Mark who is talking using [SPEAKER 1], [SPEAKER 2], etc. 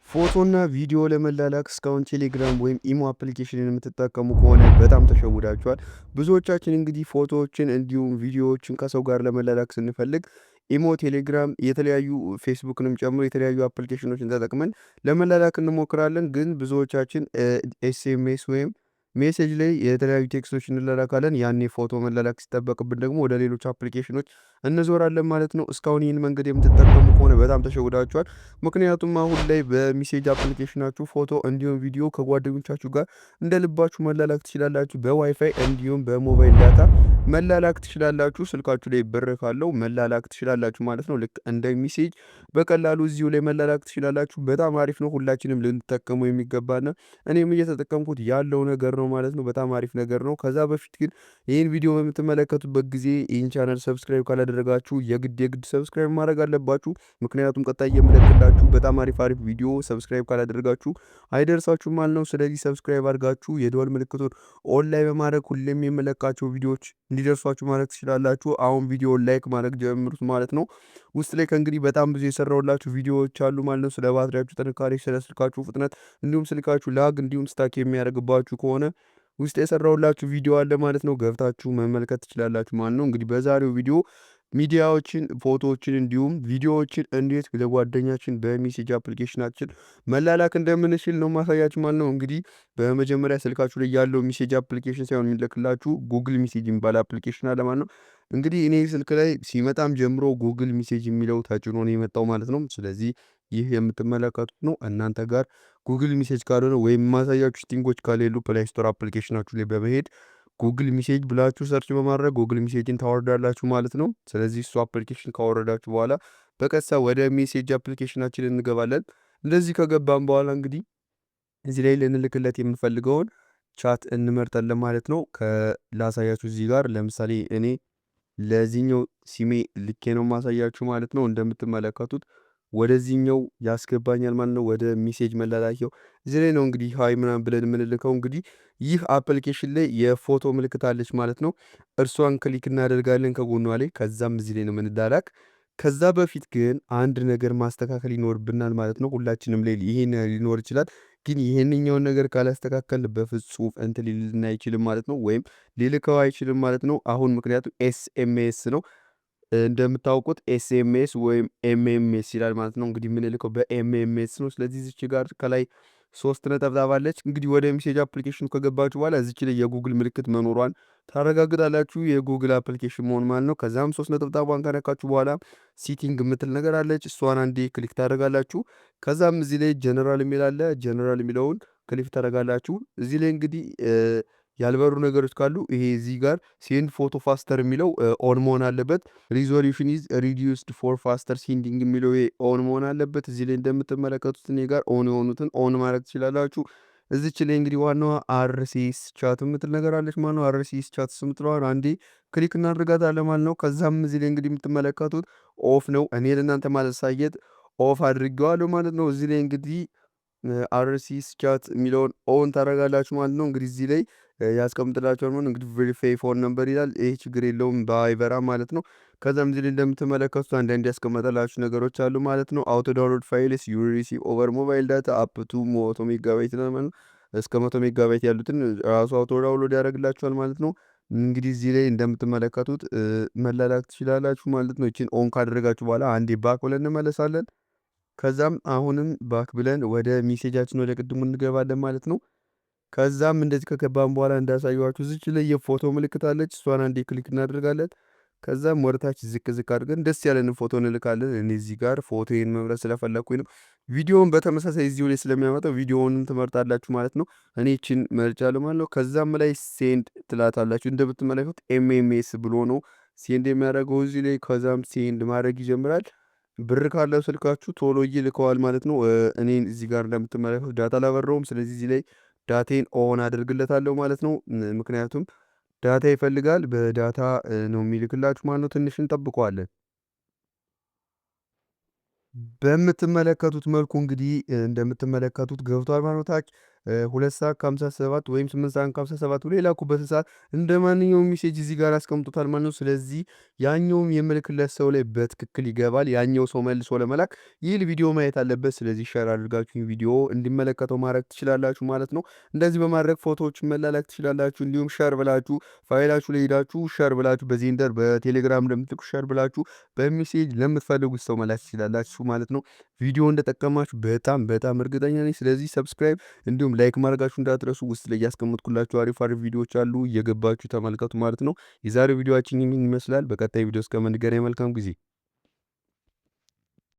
[SPEAKER 1] ፎቶና ቪዲዮ ለመላላክ እስካሁን ቴሌግራም ወይም ኢሞ አፕሊኬሽንን የምትጠቀሙ ከሆነ በጣም ተሸውዳችኋል። ብዙዎቻችን እንግዲህ ፎቶዎችን እንዲሁም ቪዲዮዎችን ከሰው ጋር ለመላላክ ስንፈልግ ኢሞ፣ ቴሌግራም የተለያዩ ፌስቡክንም ጨምሮ የተለያዩ አፕሊኬሽኖችን ተጠቅመን ለመላላክ እንሞክራለን። ግን ብዙዎቻችን ኤስኤምኤስ ወይም ሜሴጅ ላይ የተለያዩ ቴክስቶች እንላላካለን። ያኔ ፎቶ መላላክ ሲጠበቅብን ደግሞ ወደ ሌሎች አፕሊኬሽኖች እንዞራለን ማለት ነው። እስካሁን ይህን መንገድ የምትጠቀሙ ከሆነ በጣም ተሸውዳችኋል። ምክንያቱም አሁን ላይ በሚሴጅ አፕሊኬሽናችሁ ፎቶ እንዲሁም ቪዲዮ ከጓደኞቻችሁ ጋር እንደ ልባችሁ መላላክ ትችላላችሁ። በዋይፋይ እንዲሁም በሞባይል ዳታ መላላክ ትችላላችሁ። ስልካችሁ ላይ ብር ካለው መላላክ ትችላላችሁ ማለት ነው። ልክ እንደ ሚሴጅ በቀላሉ እዚሁ ላይ መላላክ ትችላላችሁ። በጣም አሪፍ ነው። ሁላችንም ልንጠቀሙ የሚገባና እኔም እየተጠቀምኩት ያለው ነገር ነው ማለት ነው። በጣም አሪፍ ነገር ነው። ከዛ በፊት ግን ይህን ቪዲዮ በምትመለከቱበት ጊዜ ይህን ቻናል ሰብስክራይብ ካላደረጋችሁ የግድ ሰብስክራይብ ማድረግ አለባችሁ። ምክንያቱም ቀጣይ የምለቅላችሁ በጣም አሪፍ ቪዲዮ ሰብስክራይብ ካላደረጋችሁ አይደርሳችሁም ማለት ነው። ስለዚህ ሰብስክራይብ አድርጋችሁ የደወል ምልክቱን ኦን ላይ በማድረግ ሁሌም የምለቃቸው ቪዲዮዎች እንዲደርሷችሁ ማድረግ ትችላላችሁ። አሁን ቪዲዮ ላይክ ማድረግ ጀምሩት ማለት ነው። ውስጥ ላይ ከእንግዲህ በጣም ብዙ የሰራሁላችሁ ቪዲዮዎች አሉ ማለት ነው። ስለ ባትሪያችሁ ጥንካሬ፣ ስለ ስልካችሁ ፍጥነት እንዲሁም ስልካችሁ ላግ እንዲሁም ስታክ የሚያደርግባችሁ ከሆነ ውስጥ የሰራሁላችሁ ቪዲዮ አለ ማለት ነው። ገብታችሁ መመልከት ትችላላችሁ ማለት ነው። እንግዲህ በዛሬው ቪዲዮ ሚዲያዎችን፣ ፎቶዎችን እንዲሁም ቪዲዮዎችን እንዴት ለጓደኛችን በሜሴጅ አፕሊኬሽናችን መላላክ እንደምንችል ነው ማሳያችሁ ማለት ነው። እንግዲህ በመጀመሪያ ስልካችሁ ላይ ያለው ሜሴጅ አፕሊኬሽን ሳይሆን የሚልክላችሁ ጉግል ሜሴጅ የሚባል አፕሊኬሽን አለ ማለት ነው። እንግዲህ እኔ ስልክ ላይ ሲመጣም ጀምሮ ጉግል ሜሴጅ የሚለው ተጭኖ ነው የመጣው ማለት ነው። ስለዚህ ይህ የምትመለከቱት ነው። እናንተ ጋር ጉግል ሜሴጅ ካልሆነ ወይም ማሳያችሁ ስቲንጎች ከሌሉ ፕላይ ስቶር አፕሊኬሽናችሁ ላይ በመሄድ ጉግል ሜሴጅ ብላችሁ ሰርች በማድረግ ጉግል ሜሴጅን ታወርዳላችሁ ማለት ነው። ስለዚህ እሱ አፕሊኬሽን ካወረዳችሁ በኋላ በቀጥታ ወደ ሜሴጅ አፕሊኬሽናችን እንገባለን። እንደዚህ ከገባን በኋላ እንግዲህ እዚህ ላይ ልንልክለት የምንፈልገውን ቻት እንመርጣለን ማለት ነው። ከላሳያችሁ እዚህ ጋር ለምሳሌ እኔ ለዚህኛው ሲሜ ልኬ ነው ማሳያችሁ ማለት ነው። እንደምትመለከቱት ወደዚህኛው ያስገባኛል ማለት ነው። ወደ ሜሴጅ መላላኪያው እዚህ ላይ ነው እንግዲህ ሃይ ምናምን ብለን የምንልከው። እንግዲህ ይህ አፕሊኬሽን ላይ የፎቶ ምልክት አለች ማለት ነው። እርሷን ክሊክ እናደርጋለን ከጎኗ ላይ። ከዛም እዚህ ላይ ነው የምንላላክ። ከዛ በፊት ግን አንድ ነገር ማስተካከል ይኖርብናል ማለት ነው። ሁላችንም ላይ ይሄን ሊኖር ይችላል፣ ግን ይሄንኛውን ነገር ካላስተካከል በፍጹም እንትን ሊልን አይችልም ማለት ነው። ወይም ሊልከው አይችልም ማለት ነው። አሁን ምክንያቱም ኤስኤምኤስ ነው እንደምታውቁት ኤስኤምኤስ ወይም ኤምኤምኤስ ይላል ማለት ነው። እንግዲህ የምንልከው በኤምኤምኤስ ነው። ስለዚህ እዚች ጋር ከላይ 3 ነጠብጣብ አለች። እንግዲህ ወደ ሜሴጅ አፕሊኬሽኑ ከገባችሁ በኋላ እዚች ላይ የጉግል ምልክት መኖሯን ታረጋግጣላችሁ። የጉግል አፕሊኬሽን መሆን ማለት ነው። ከዛም 3 ነጠብጣቧን ከነካችሁ በኋላ ሲቲንግ የምትል ነገር አለች። እሷን አንዴ ክሊክ ታደርጋላችሁ። ከዛም እዚህ ላይ ጀነራል የሚል አለ። ጀነራል የሚለውን ክሊክ ታደርጋላችሁ። እዚህ ላይ እንግዲህ ያልበሩ ነገሮች ካሉ ይሄ እዚህ ጋር ሴንድ ፎቶ ፋስተር የሚለው ኦን መሆን አለበት። ሪዞሉሽን ኢዝ ሪዲዩስድ ፎር ፋስተር ሴንዲንግ የሚለው ይሄ ኦን መሆን አለበት። እዚህ ላይ እንደምትመለከቱት እኔ ጋር ኦን የሆኑትን ኦን ማድረግ ትችላላችሁ። እዚች ላይ እንግዲህ ዋናዋ አርሲስ ቻት የምትል ነገር አለች ማለት ነው። አርሲስ ቻት የምትለዋን አንዴ ክሊክ እናድርጋታለን ማለት ነው። ከዛም እዚህ ላይ እንግዲህ የምትመለከቱት ኦፍ ነው። እኔ ለእናንተ ማሳየት ኦፍ አድርጌዋለሁ ማለት ነው። እዚህ ላይ እንግዲህ አርሲስ ቻት የሚለውን ኦን ታደርጋላችሁ ማለት ነው። እንግዲህ እዚህ ላይ ያስቀምጥላችኋል ማለት ነው። እንግዲህ ቬሪፋይ ፎን ነምበር ይላል። ይሄ ችግር የለውም ባይበራ ማለት ነው። ከዛም እዚህ ላይ እንደምትመለከቱት አንዳንድ ያስቀመጠላችሁ ነገሮች አሉ ማለት ነው። አውቶ ዳውንሎድ ፋይልስ ዩ ሪሲቭ ኦቨር ሞባይል ዳታ አፕ ቱ 100 ሜጋባይት ነው ማለት ነው። እስከ 100 ሜጋባይት ያሉትን ራሱ አውቶ ዳውንሎድ ያደርግላችኋል ማለት ነው። እንግዲህ እዚህ ላይ እንደምትመለከቱት መላላክ ትችላላችሁ ማለት ነው። ይችን ኦን ካደረጋችሁ በኋላ አንዴ ባክ ብለን እንመለሳለን። ከዛም አሁንም ባክ ብለን ወደ ሜሴጃችን ወደ ቅድሙ እንገባለን ማለት ነው። ከዛም እንደዚህ ከገባን በኋላ እንዳሳየኋችሁ እዚች ላይ የፎቶ ምልክት አለች። እሷን አንዴ ክሊክ እናደርጋለን። ከዛም ወደታች ዝቅ አድርገን ደስ ያለንን ፎቶ እንልካለን። እኔ እዚህ ጋር ፎቶዬን መምረጥ ስለፈለኩኝ ነው። ቪዲዮውን በተመሳሳይ እዚሁ ላይ ስለሚያመጣው ቪዲዮውንም ትመርጣላችሁ ማለት ነው። እኔ ይችን መርጫለሁ ማለት ነው። ከዛም ላይ ሴንድ ትላታላችሁ። እንደምትመለከቱት ኤምኤምኤስ ብሎ ነው ሴንድ የሚያደርገው እዚህ ላይ። ከዛም ሴንድ ማድረግ ይጀምራል። ብር ካለው ስልካችሁ ቶሎ ይልከዋል ማለት ነው። እኔን እዚህ ጋር እንደምትመለከቱት ዳታ አላበራውም። ስለዚህ እዚህ ላይ ዳቴን ኦን አድርግለታለሁ ማለት ነው። ምክንያቱም ዳታ ይፈልጋል። በዳታ ነው የሚልክላችሁ ማለት ነው። ትንሽ እንጠብቀዋለን። በምትመለከቱት መልኩ እንግዲህ እንደምትመለከቱት ገብቷል ማለት ነው። ታች 2 ሰዓት ከ57 ወይም 8 ሰዓት ከ57 ብሎ የላኩበትን ሰዓት እንደ ማንኛውም ሜሴጅ እዚህ ጋር አስቀምጦታል ማለት ነው። ስለዚህ ያኛውም የምልክለት ሰው ላይ በትክክል ይገባል። ያኛው ሰው መልሶ ለመላክ ይህን ቪዲዮ ማየት አለበት። ስለዚህ ሼር አድርጋችሁ ቪዲዮ እንዲመለከተው ማድረግ ትችላላችሁ ማለት ነው። እንደዚህ በማድረግ ፎቶዎችን መላላክ ትችላላችሁ። እንዲሁም ሼር ብላችሁ ፋይላችሁ ላይ ሄዳችሁ ሼር ብላችሁ በዜንደር በቴሌግራም እንደምትልኩ ሼር ብላችሁ በሜሴጅ ለምትፈልጉት ሰው መላክ ትችላላችሁ ማለት ነው። ቪዲዮ እንደጠቀማችሁ በጣም እርግጠኛ ነኝ። ስለዚህ ሰብስክራይብ እንዲሁም ላይክ ማድረጋችሁ እንዳትረሱ። ውስጥ ላይ ያስቀመጥኩላችሁ አሪፍ ቪዲዮዎች አሉ፣ እየገባችሁ ተመልከቱ ማለት ነው። የዛሬው ቪዲዮአችን ይህን ይመስላል። በቀጣይ ቪዲዮ እስከምንገናኝ መልካም ጊዜ